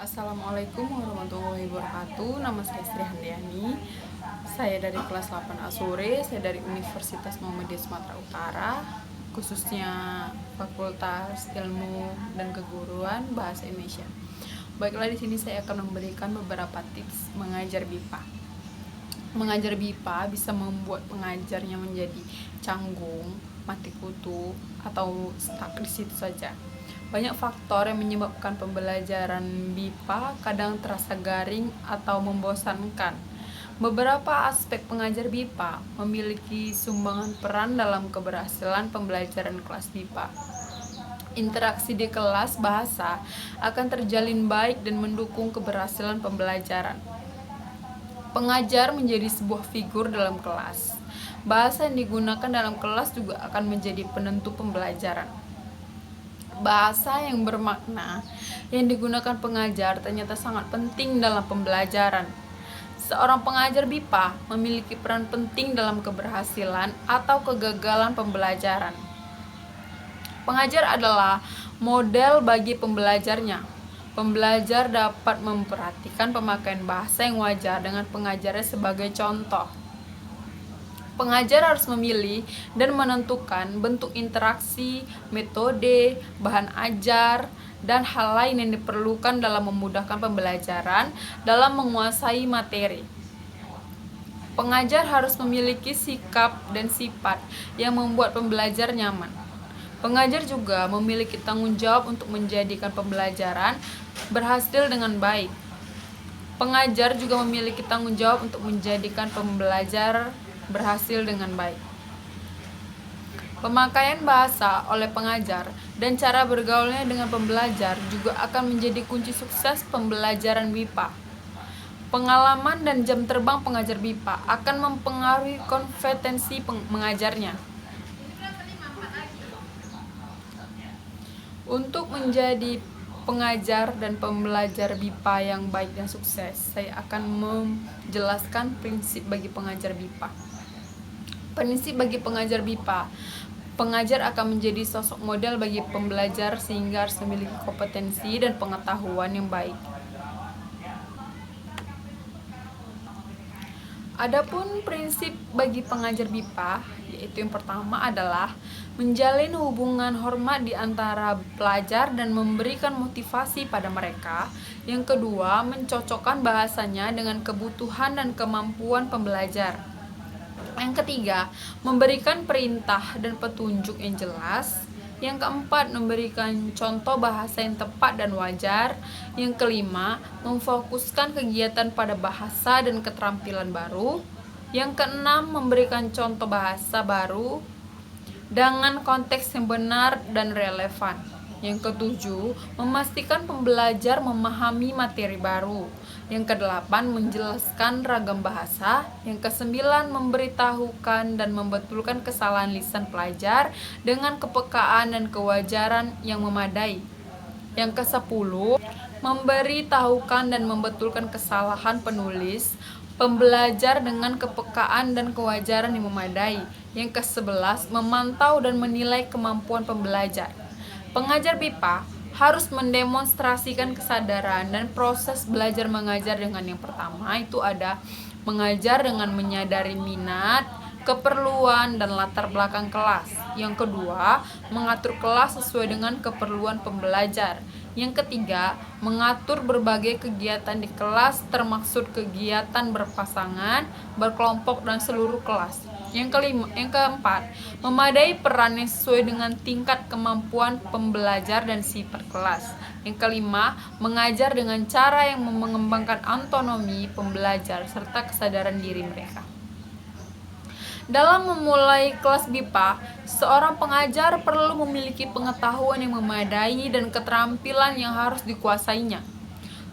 Assalamualaikum warahmatullahi wabarakatuh. Nama saya Sri Handayani. Saya dari kelas 8 Asure. Saya dari Universitas Muhammadiyah Sumatera Utara, khususnya Fakultas Ilmu dan Keguruan Bahasa Indonesia. Baiklah, di sini saya akan memberikan beberapa tips mengajar BIPA. Mengajar BIPA bisa membuat pengajarnya menjadi canggung, mati kutu, atau stuck di situ saja. Banyak faktor yang menyebabkan pembelajaran BIPA kadang terasa garing atau membosankan. Beberapa aspek pengajar BIPA memiliki sumbangan peran dalam keberhasilan pembelajaran kelas BIPA. Interaksi di kelas bahasa akan terjalin baik dan mendukung keberhasilan pembelajaran. Pengajar menjadi sebuah figur dalam kelas. Bahasa yang digunakan dalam kelas juga akan menjadi penentu pembelajaran. Bahasa yang bermakna yang digunakan pengajar ternyata sangat penting dalam pembelajaran. Seorang pengajar BIPA memiliki peran penting dalam keberhasilan atau kegagalan pembelajaran. Pengajar adalah model bagi pembelajarnya. Pembelajar dapat memperhatikan pemakaian bahasa yang wajar dengan pengajarnya sebagai contoh. Pengajar harus memilih dan menentukan bentuk interaksi, metode, bahan ajar, dan hal lain yang diperlukan dalam memudahkan pembelajaran dalam menguasai materi. Pengajar harus memiliki sikap dan sifat yang membuat pembelajar nyaman. Pengajar juga memiliki tanggung jawab untuk menjadikan pembelajaran berhasil dengan baik. Pengajar juga memiliki tanggung jawab untuk menjadikan pembelajar berhasil dengan baik. Pemakaian bahasa oleh pengajar dan cara bergaulnya dengan pembelajar juga akan menjadi kunci sukses pembelajaran BIPA. Pengalaman dan jam terbang pengajar BIPA akan mempengaruhi kompetensi mengajarnya. Untuk menjadi pengajar dan pembelajar BIPA yang baik dan sukses, saya akan menjelaskan prinsip bagi pengajar BIPA. Prinsip bagi pengajar BIPA. Pengajar akan menjadi sosok model bagi pembelajar sehingga harus memiliki kompetensi dan pengetahuan yang baik. Adapun prinsip bagi pengajar BIPA, yaitu yang pertama adalah menjalin hubungan hormat di antara pelajar dan memberikan motivasi pada mereka. Yang kedua, mencocokkan bahasanya dengan kebutuhan dan kemampuan pembelajar. Yang ketiga, memberikan perintah dan petunjuk yang jelas. Yang keempat, memberikan contoh bahasa yang tepat dan wajar. Yang kelima, memfokuskan kegiatan pada bahasa dan keterampilan baru. Yang keenam, memberikan contoh bahasa baru dengan konteks yang benar dan relevan. Yang ketujuh, memastikan pembelajar memahami materi baru. Yang kedelapan, menjelaskan ragam bahasa. Yang kesembilan, memberitahukan dan membetulkan kesalahan lisan pelajar dengan kepekaan dan kewajaran yang memadai. Yang kesepuluh, memberitahukan dan membetulkan kesalahan penulis pembelajar dengan kepekaan dan kewajaran yang memadai. Yang ke-11, memantau dan menilai kemampuan pembelajar. Pengajar BIPA harus mendemonstrasikan kesadaran dan proses belajar mengajar dengan yang pertama itu ada mengajar dengan menyadari minat, keperluan, dan latar belakang kelas. Yang kedua, mengatur kelas sesuai dengan keperluan pembelajar. Yang ketiga, mengatur berbagai kegiatan di kelas termasuk kegiatan berpasangan, berkelompok, dan seluruh kelas. Yang keempat, memadai perannya sesuai dengan tingkat kemampuan pembelajar dan sifat kelas. Yang kelima, mengajar dengan cara yang mengembangkan autonomi pembelajar serta kesadaran diri mereka. Dalam memulai kelas BIPA, seorang pengajar perlu memiliki pengetahuan yang memadai dan keterampilan yang harus dikuasainya.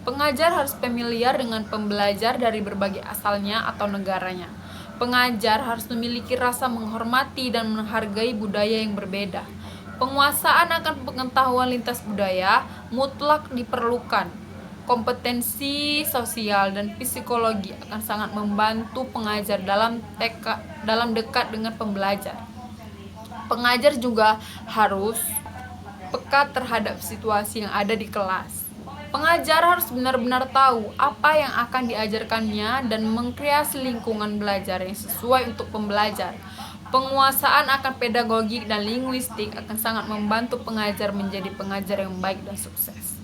Pengajar harus familiar dengan pembelajar dari berbagai asalnya atau negaranya. Pengajar harus memiliki rasa menghormati dan menghargai budaya yang berbeda. Penguasaan akan pengetahuan lintas budaya mutlak diperlukan. Kompetensi sosial dan psikologi akan sangat membantu pengajar dalam dekat dengan pembelajar. Pengajar juga harus peka terhadap situasi yang ada di kelas. Pengajar harus benar-benar tahu apa yang akan diajarkannya dan mengkreasi lingkungan belajar yang sesuai untuk pembelajar. Penguasaan akan pedagogik dan linguistik akan sangat membantu pengajar menjadi pengajar yang baik dan sukses.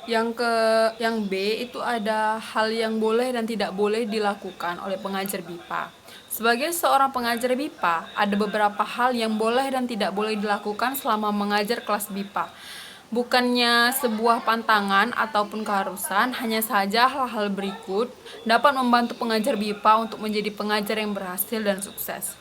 Yang B itu ada hal yang boleh dan tidak boleh dilakukan oleh pengajar BIPA. Sebagai seorang pengajar BIPA, ada beberapa hal yang boleh dan tidak boleh dilakukan selama mengajar kelas BIPA. Bukannya sebuah pantangan ataupun keharusan, hanya saja hal-hal berikut dapat membantu pengajar BIPA untuk menjadi pengajar yang berhasil dan sukses.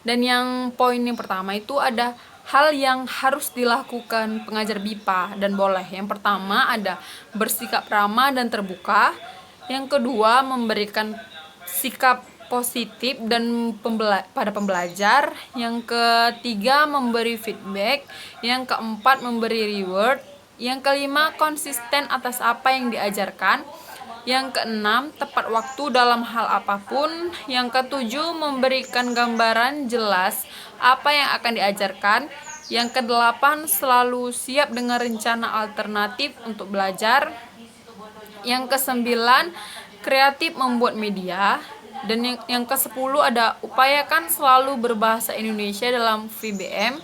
Dan yang poin yang pertama itu ada hal yang harus dilakukan pengajar BIPA dan boleh. Yang pertama ada bersikap ramah dan terbuka. Yang kedua memberikan sikap positif dan pada pembelajar. Yang ketiga memberi feedback. Yang keempat memberi reward. Yang kelima konsisten atas apa yang diajarkan. Yang keenam tepat waktu dalam hal apapun. Yang ketujuh memberikan gambaran jelas apa yang akan diajarkan. Yang kedelapan selalu siap dengan rencana alternatif untuk belajar. Yang kesembilan kreatif membuat media. Dan yang ke-10 ada upayakan selalu berbahasa Indonesia dalam VBM.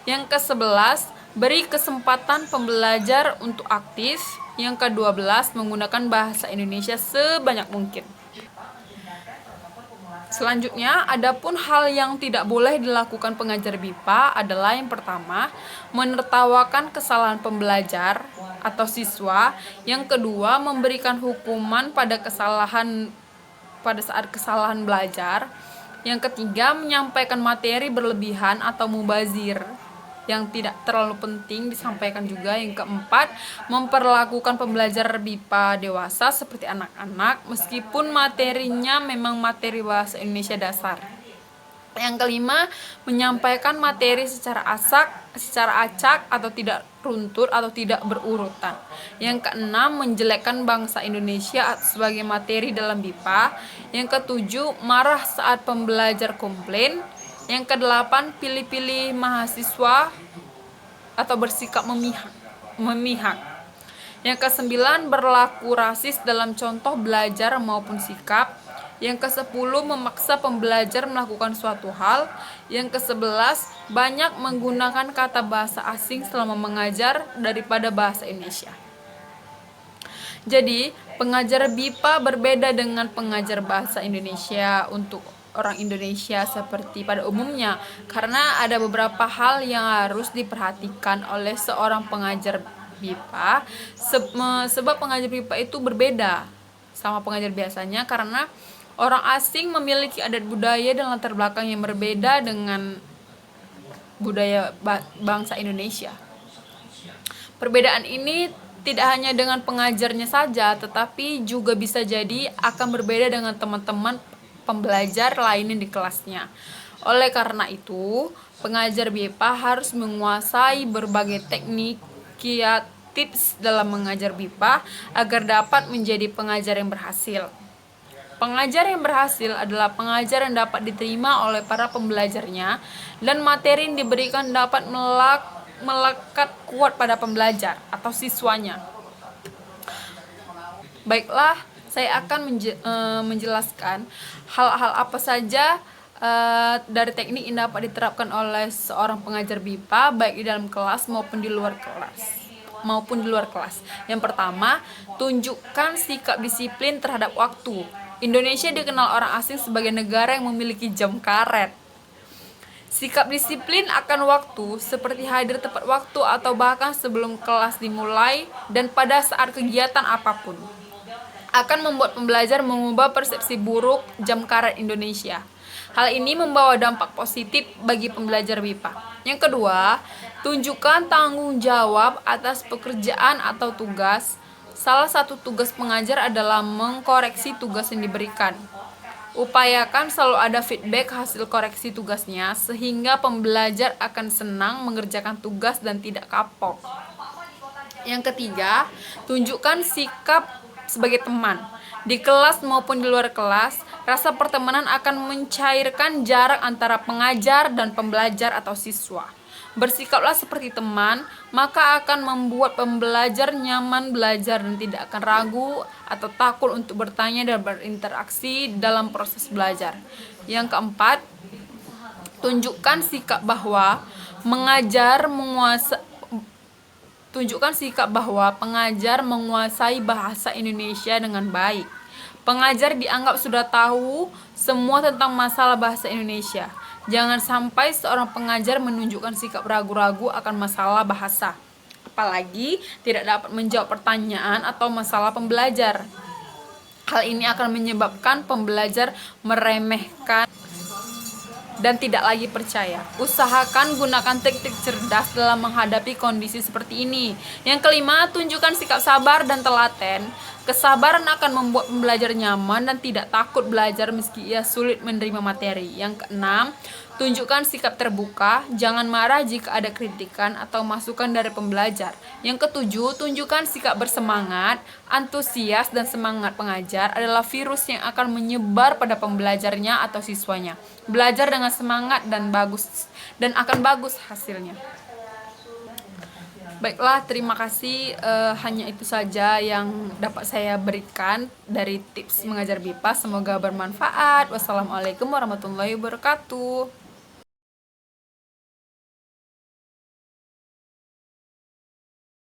Yang ke-11 beri kesempatan pembelajar untuk aktif. Yang ke-12 menggunakan bahasa Indonesia sebanyak mungkin. Selanjutnya, adapun hal yang tidak boleh dilakukan pengajar BIPA adalah yang pertama, menertawakan kesalahan pembelajar atau siswa. Yang kedua, memberikan hukuman pada saat kesalahan belajar. Yang ketiga, menyampaikan materi berlebihan atau mubazir yang tidak terlalu penting disampaikan juga. Yang keempat, memperlakukan pembelajar BIPA dewasa seperti anak-anak meskipun materinya memang materi bahasa Indonesia dasar. Yang kelima, menyampaikan materi secara acak atau tidak runtut atau tidak berurutan. Yang keenam, menjelekkan bangsa Indonesia sebagai materi dalam BIPA. Yang ketujuh, marah saat pembelajar komplain. Yang kedelapan, pilih-pilih mahasiswa atau bersikap memihak. Yang kesembilan, berlaku rasis dalam contoh belajar maupun sikap. Yang ke-10, memaksa pembelajar melakukan suatu hal. Yang ke-11, banyak menggunakan kata bahasa asing selama mengajar daripada bahasa Indonesia. Jadi, pengajar BIPA berbeda dengan pengajar bahasa Indonesia untuk orang Indonesia seperti pada umumnya, karena ada beberapa hal yang harus diperhatikan oleh seorang pengajar BIPA, sebab pengajar BIPA itu berbeda sama pengajar biasanya karena orang asing memiliki adat budaya dan latar belakang yang berbeda dengan budaya bangsa Indonesia. Perbedaan ini tidak hanya dengan pengajarnya saja, tetapi juga bisa jadi akan berbeda dengan teman-teman pembelajar lainnya di kelasnya. Oleh karena itu, pengajar BIPA harus menguasai berbagai teknik, kiat, tips dalam mengajar BIPA agar dapat menjadi pengajar yang berhasil. Pengajar yang berhasil adalah pengajar yang dapat diterima oleh para pembelajarnya dan materi yang diberikan dapat melekat kuat pada pembelajar atau siswanya. Baiklah, saya akan menjelaskan hal-hal apa saja dari teknik yang dapat diterapkan oleh seorang pengajar BIPA baik di dalam kelas maupun di luar kelas. Yang pertama, tunjukkan sikap disiplin terhadap waktu. Indonesia dikenal orang asing sebagai negara yang memiliki jam karet. Sikap disiplin akan waktu seperti hadir tepat waktu atau bahkan sebelum kelas dimulai dan pada saat kegiatan apapun akan membuat pembelajar mengubah persepsi buruk jam karet Indonesia. Hal ini membawa dampak positif bagi pembelajar BIPA. Yang kedua, tunjukkan tanggung jawab atas pekerjaan atau tugas. Salah satu tugas pengajar adalah mengkoreksi tugas yang diberikan. Upayakan selalu ada feedback hasil koreksi tugasnya sehingga pembelajar akan senang mengerjakan tugas dan tidak kapok. Yang ketiga, tunjukkan sikap sebagai teman. Di kelas maupun di luar kelas, rasa pertemanan akan mencairkan jarak antara pengajar dan pembelajar atau siswa. Bersikaplah seperti teman, maka akan membuat pembelajar nyaman belajar dan tidak akan ragu atau takut untuk bertanya dan berinteraksi dalam proses belajar. Yang keempat, tunjukkan sikap bahwa mengajar menguasai Tunjukkan sikap bahwa pengajar menguasai bahasa Indonesia dengan baik. Pengajar dianggap sudah tahu semua tentang masalah bahasa Indonesia. Jangan sampai seorang pengajar menunjukkan sikap ragu-ragu akan masalah bahasa, apalagi tidak dapat menjawab pertanyaan atau masalah pembelajar. Hal ini akan menyebabkan pembelajar meremehkan dan tidak lagi percaya. Usahakan gunakan teknik cerdas dalam menghadapi kondisi seperti ini. Yang kelima, tunjukkan sikap sabar dan telaten. Kesabaran akan membuat pembelajar nyaman dan tidak takut belajar meski ia sulit menerima materi. Yang keenam, tunjukkan sikap terbuka. Jangan marah jika ada kritikan atau masukan dari pembelajar. Yang ketujuh, tunjukkan sikap bersemangat. Antusias dan semangat pengajar adalah virus yang akan menyebar pada pembelajarnya atau siswanya. Belajar dengan semangat dan akan bagus hasilnya. Baiklah, terima kasih. Hanya itu saja yang dapat saya berikan dari tips mengajar BIPA. Semoga bermanfaat. Wassalamualaikum warahmatullahi wabarakatuh.